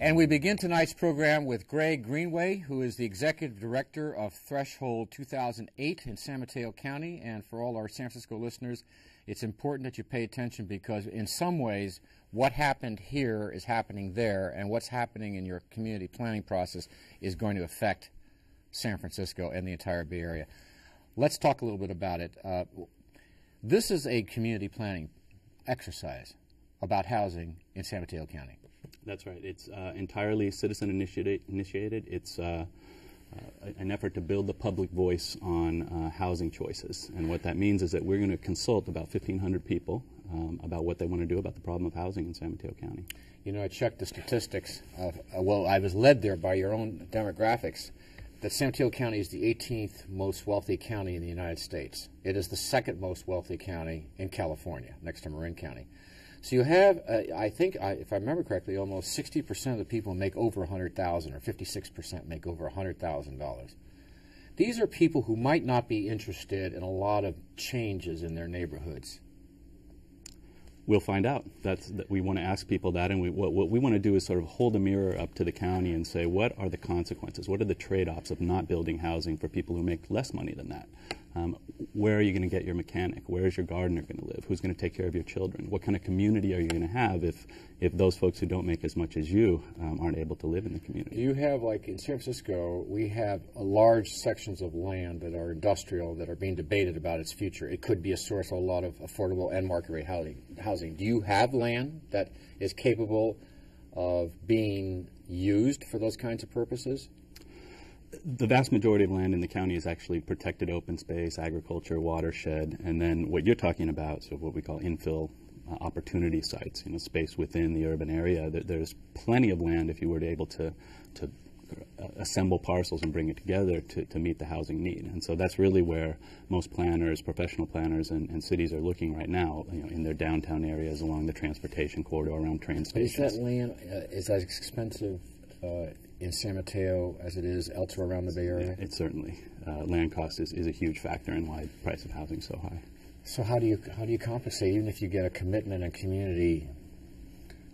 And we begin tonight's program with Greenway, who is the Executive Director of Threshold 2008 in San Mateo County. And for all our San Francisco listeners, it's important that you pay attention because in some ways, what happened here is happening there, and what's happening in your community planning process is going to affect San Francisco and the entire Bay Area. Let's talk a little bit about it. This is a community planning exercise about housing in San Mateo County. That's right. It's entirely citizen-initiated. It's an effort to build the public voice on housing choices. And what that means is that we're going to consult about 1,500 people about what they want to do about the problem of housing in San Mateo County. You know, I checked the statistics. Well, I was led there by your own demographics, that San Mateo County is the 18th most wealthy county in the United States. It is the second most wealthy county in California, next to Marin County. So you have, I think, if I remember correctly, almost 60% of the people make over $100,000, or 56% make over $100,000. These are people who might not be interested in a lot of changes in their neighborhoods. We'll find out. We want to ask people that, and what we want to do is sort of hold a mirror up to the county and say, what are the consequences? What are the trade-offs of not building housing for people who make less money than that? Where are you going to get your mechanic? Where is your gardener going to live? Who's going to take care of your children? What kind of community are you going to have if those folks who don't make as much as you aren't able to live in the community? You have, like in San Francisco, we have large sections of land that are industrial that are being debated about its future. It could be a source of a lot of affordable and market rate housing. Do you have land that is capable of being used for those kinds of purposes? The vast majority of land in the county is actually protected open space, agriculture, watershed, and then what you're talking about, so what we call infill opportunity sites, space within the urban area. There's plenty of land if you were able to assemble parcels and bring it together to meet the housing need. And so that's really where most planners, professional planners, and cities are looking right now, in their downtown areas along the transportation corridor, around train stations. Is that land is as expensive in San Mateo as it is elsewhere around the Bay Area? It certainly. Land cost is a huge factor in why the price of housing is so high. So how do you compensate, even if you get a commitment and community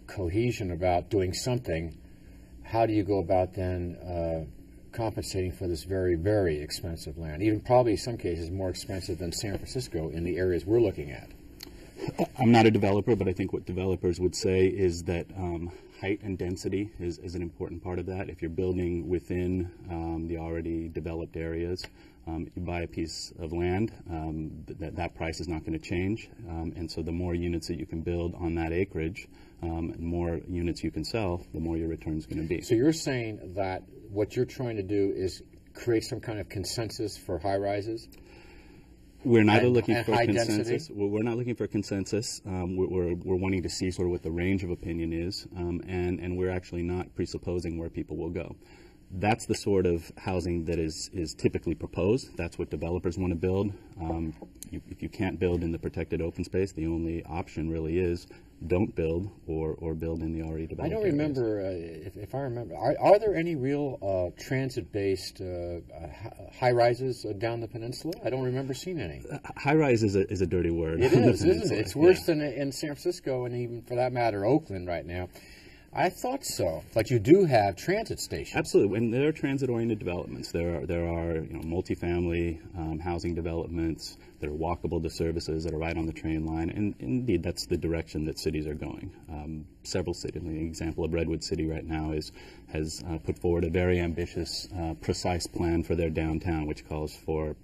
cohesion about doing something? How do you go about then compensating for this very, very expensive land, even probably in some cases more expensive than San Francisco in the areas we're looking at? I'm not a developer, but I think what developers would say is that height and density is an important part of that. If you're building within the already developed areas, you buy a piece of land, that price is not going to change. And so the more units that you can build on that acreage, and more units you can sell, the more your return is going to be. So you're saying that what you're trying to do is create some kind of consensus for high-rises? We're not looking for high consensus. Density? We're not looking for consensus. We're wanting to see sort of what the range of opinion is, and we're actually not presupposing where people will go. That's the sort of housing that is typically proposed. That's what developers want to build. If you can't build in the protected open space, the only option really is don't build or build in the already developed areas. I don't remember, if I remember, are there any real transit-based high-rises down the peninsula? I don't remember seeing any. High-rise is a dirty word. It is, isn't it? It's worse than in San Francisco and even, for that matter, Oakland right now. I thought so, but you do have transit stations. Absolutely, and there are transit-oriented developments. There are multifamily housing developments. There are walkable to services that are right on the train line, and indeed that's the direction that cities are going. Several cities, an example of Redwood City right now has put forward a very ambitious, precise plan for their downtown, which calls for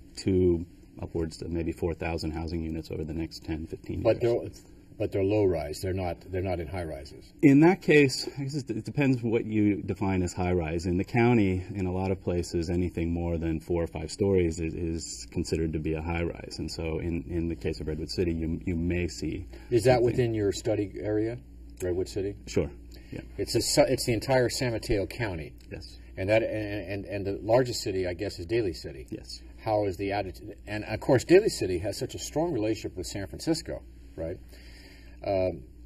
upwards to maybe 4,000 housing units over the next 10, 15 years. But they're low-rise. They're not in high-rises. In that case, it depends what you define as high-rise. In the county, in a lot of places, anything more than 4 or 5 stories is considered to be a high-rise. And so in the case of Redwood City, you may see. Is that within your study area, Redwood City? Sure. Yeah. It's the entire San Mateo County. Yes. And the largest city, I guess, is Daly City. Yes. How is the attitude? And of course, Daly City has such a strong relationship with San Francisco, right?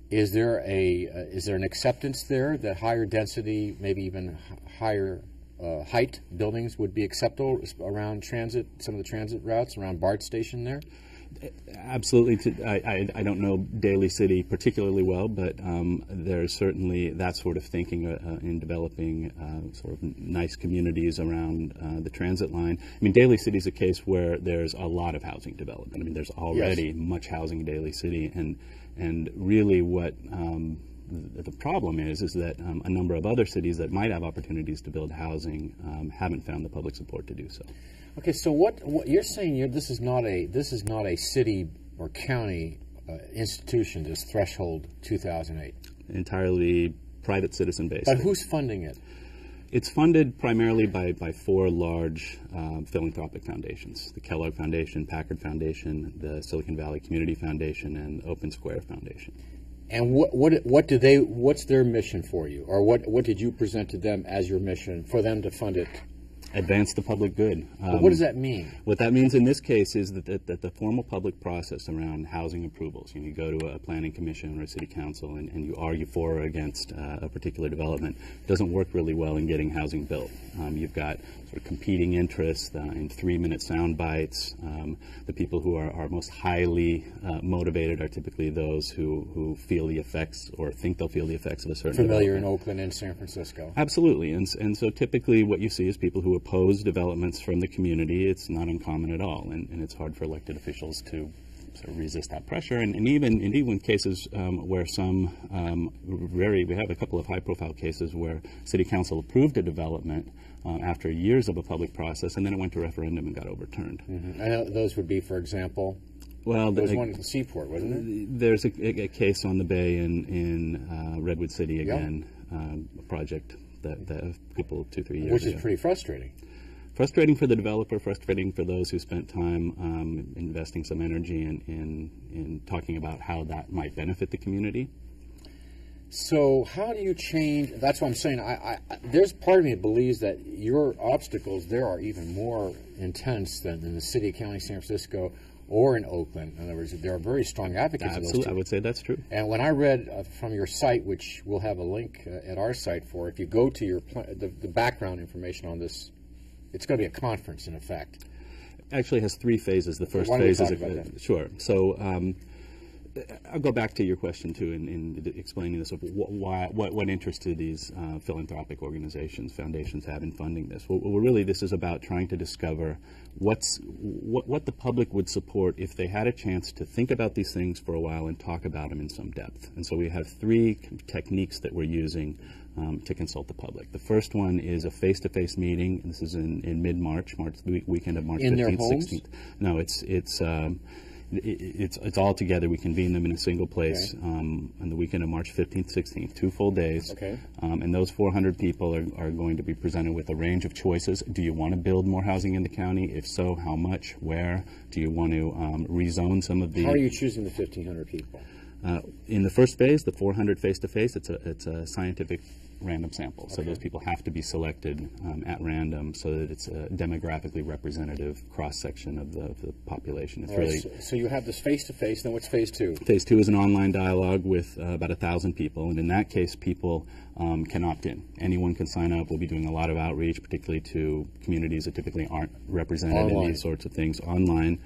Is there an acceptance there that higher density, maybe even higher height buildings would be acceptable around transit, some of the transit routes around BART station there? Absolutely. I don't know Daly City particularly well, but there's certainly that sort of thinking in developing sort of nice communities around the transit line. I mean, Daly City is a case where there's a lot of housing development. I mean, there's already much housing in Daly City, and really what the problem is that a number of other cities that might have opportunities to build housing haven't found the public support to do so. Okay, so what you're saying? This is not a city or county institution. This Threshold 2008 entirely private citizen based. But who's funding it? It's funded primarily by four large philanthropic foundations: the Kellogg Foundation, Packard Foundation, the Silicon Valley Community Foundation, and Open Square Foundation. And what's their mission for you, or what did you present to them as your mission for them to fund it? Advance the public good. But what does that mean? What that means in this case is that the formal public process around housing approvals, you go to a planning commission or a city council and you argue for or against a particular development, doesn't work really well in getting housing built. You've got sort of competing interests in 3-minute sound bites. The people who are most highly motivated are typically those who feel the effects or think they'll feel the effects of a certain familiar in Oakland and San Francisco. Absolutely, and so typically what you see is people who oppose developments from the community. It's not uncommon at all, and it's hard for elected officials to sort of resist that pressure. And even in cases where we have a couple of high-profile cases where City Council approved a development after years of a public process, and then it went to referendum and got overturned. Mm-hmm. I know those would be, for example. Well, there was one at the Seaport, wasn't it? There's a case on the Bay in Redwood City again, a project that a couple, 2-3 years Which ago. is pretty frustrating. Frustrating for the developer, frustrating for those who spent time investing some energy in talking about how that might benefit the community. So how do you change? That's what I'm saying. There's part of me that believes that your obstacles there are even more intense than in the city, county, San Francisco, or in Oakland. In other words, there are very strong advocates. Absolutely, I would say that's true. And when I read from your site, which we'll have a link at our site for, if you go to your the background information on this, it's going to be a conference in effect. Actually, it has 3 phases. The first Why don't we phase talk is about that? Sure. So I'll go back to your question too in explaining this of what interest do these philanthropic organizations, foundations have in funding this. Well, really, this is about trying to discover what the public would support if they had a chance to think about these things for a while and talk about them in some depth. And so we have 3 techniques that we're using to consult the public. The first one is a face-to-face meeting. This is in mid-March, the weekend of March 15th, 16th. No, it's all together. We convene them in a single place on the weekend of March 15th, 16th, 2 full days. Okay. And those 400 people are going to be presented with a range of choices. Do you want to build more housing in the county? If so, how much? Where? Do you want to rezone some of the... How are you choosing the 1,500 people? In the first phase, the 400 face-to-face, it's a scientific random sample. So those people have to be selected at random so that it's a demographically representative cross-section of the population. It's really so you have this face-to-face, then what's phase 2? Phase 2 is an online dialogue with about 1,000 people, and in that case, people can opt in. Anyone can sign up. We'll be doing a lot of outreach, particularly to communities that typically aren't represented online. in these sorts of things online.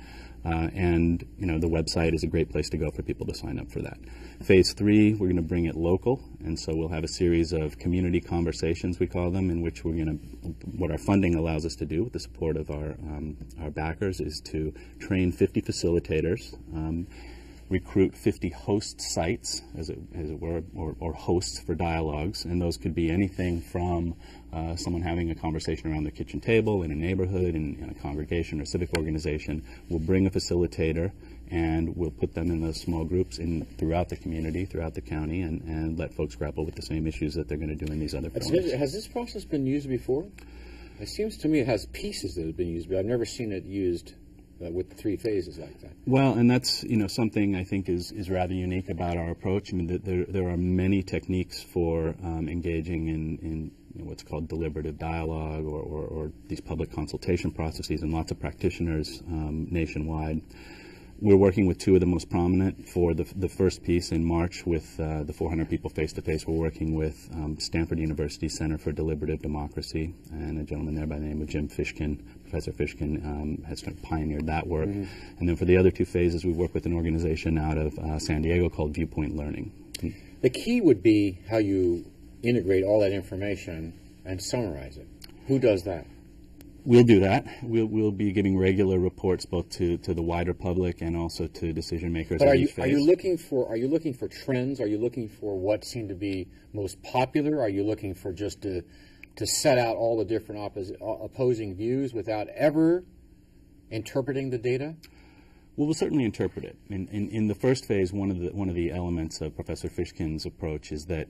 And the website is a great place to go for people to sign up for that. Phase 3, we're going to bring it local, and so we'll have a series of community conversations, we call them, in which what our funding allows us to do with the support of our backers is to train 50 facilitators, recruit 50 host sites, as it were, or hosts for dialogues, and those could be anything from someone having a conversation around the kitchen table in a neighborhood, in a congregation or civic organization. We'll bring a facilitator and we'll put them in those small groups throughout the community, throughout the county, and let folks grapple with the same issues that they're going to do in these other forums. Has this process been used before? It seems to me it has pieces that have been used, but I've never seen it used with the 3 phases like that. Well, and that's something I think is rather unique about our approach. I mean, there are many techniques for engaging in what's called deliberative dialogue or these public consultation processes, and lots of practitioners nationwide. We're working with two of the most prominent. For the first piece in March with the 400 people face-to-face, we're working with Stanford University Center for Deliberative Democracy, and a gentleman there by the name of Jim Fishkin. Professor Fishkin has kind of pioneered that work. And then for the other two phases, we work with an organization out of San Diego called Viewpoint Learning. The key would be how you integrate all that information and summarize it. Who does that? We'll do that. We'll be giving regular reports both to the wider public and also to decision makers. But are you looking for trends? Are you looking for what seem to be most popular? Are you looking for just to set out all the different opposing views without ever interpreting the data? Well, we'll certainly interpret it. In the first phase, one of the elements of Professor Fishkin's approach is that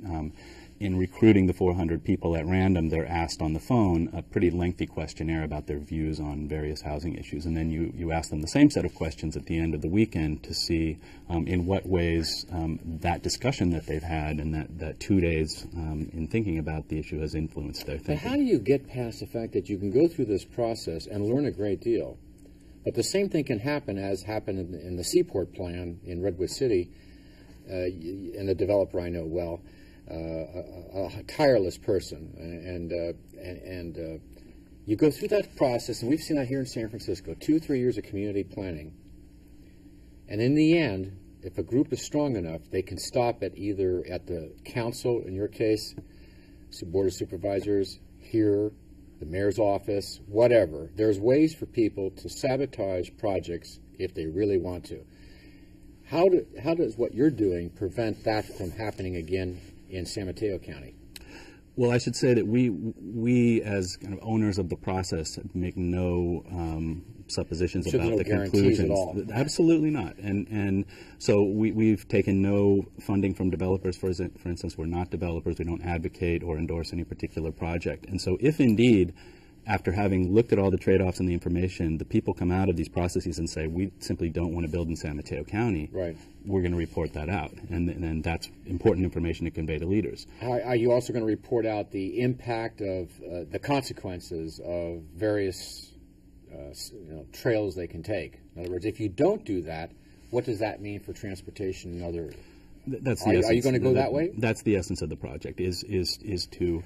in recruiting the 400 people at random, they're asked on the phone a pretty lengthy questionnaire about their views on various housing issues, and then you ask them the same set of questions at the end of the weekend to see in what ways that discussion that they've had and that 2 days in thinking about the issue has influenced their thinking. But how do you get past the fact that you can go through this process and learn a great deal? But the same thing can happen as happened in the Seaport plan in Redwood City, and the developer I know well, a tireless person, and you go through that process, and we've seen that here in San Francisco, 2-3 years of community planning, and in the end, if a group is strong enough, they can stop at either at the council, in your case, board of supervisors, here, the mayor's office, whatever. There's ways for people to sabotage projects if they really want to. How does what you're doing prevent that from happening again in San Mateo County? Well, I should say that we as kind of owners of the process make no suppositions about the conclusions. At all. Absolutely not. And so we've taken no funding from developers. For instance, we're not developers. We don't advocate or endorse any particular project. And so if indeed, after having looked at all the trade-offs and the information, the people come out of these processes and say, we simply don't want to build in San Mateo County, right, we're going to report that out. And that's important information to convey to leaders. Are you also going to report out the impact of the consequences of various trails they can take? In other words, if you don't do that, what does that mean for transportation and other... That's the essence. Are you going to go that way? That's the essence of the project, is to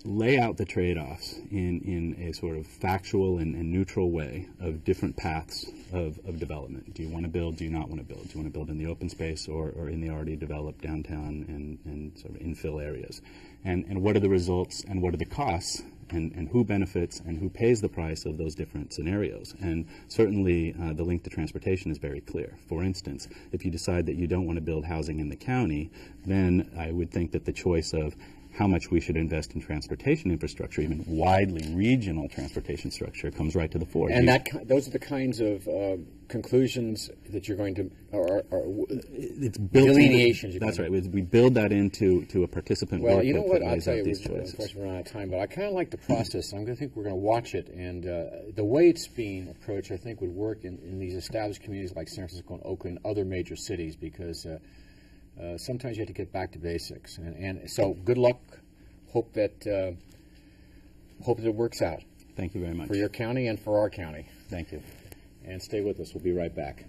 lay out the trade-offs in a sort of factual and neutral way of different paths of development. Do you want to build? Do you not want to build? Do you want to build in the open space or in the already developed downtown and sort of infill areas? And what are the results and what are the costs and who benefits and who pays the price of those different scenarios? And certainly the link to transportation is very clear. For instance, if you decide that you don't want to build housing in the county, then I would think that the choice of how much we should invest in transportation infrastructure, even widely regional transportation structure, comes right to the fore. And those are the kinds of conclusions that you're going to, it's built delineations. That's right. We build that into a participant well, work you know that what? I'll lays tell out you, these choices. unfortunately we're out of time, but I kind of like the process. I think we're going to watch it, and the way it's being approached, I think, would work in these established communities like San Francisco and Oakland, other major cities, because sometimes you have to get back to basics. And so, good luck. Hope that it works out. Thank you very much. For your county and for our county. Thank you. And stay with us. We'll be right back.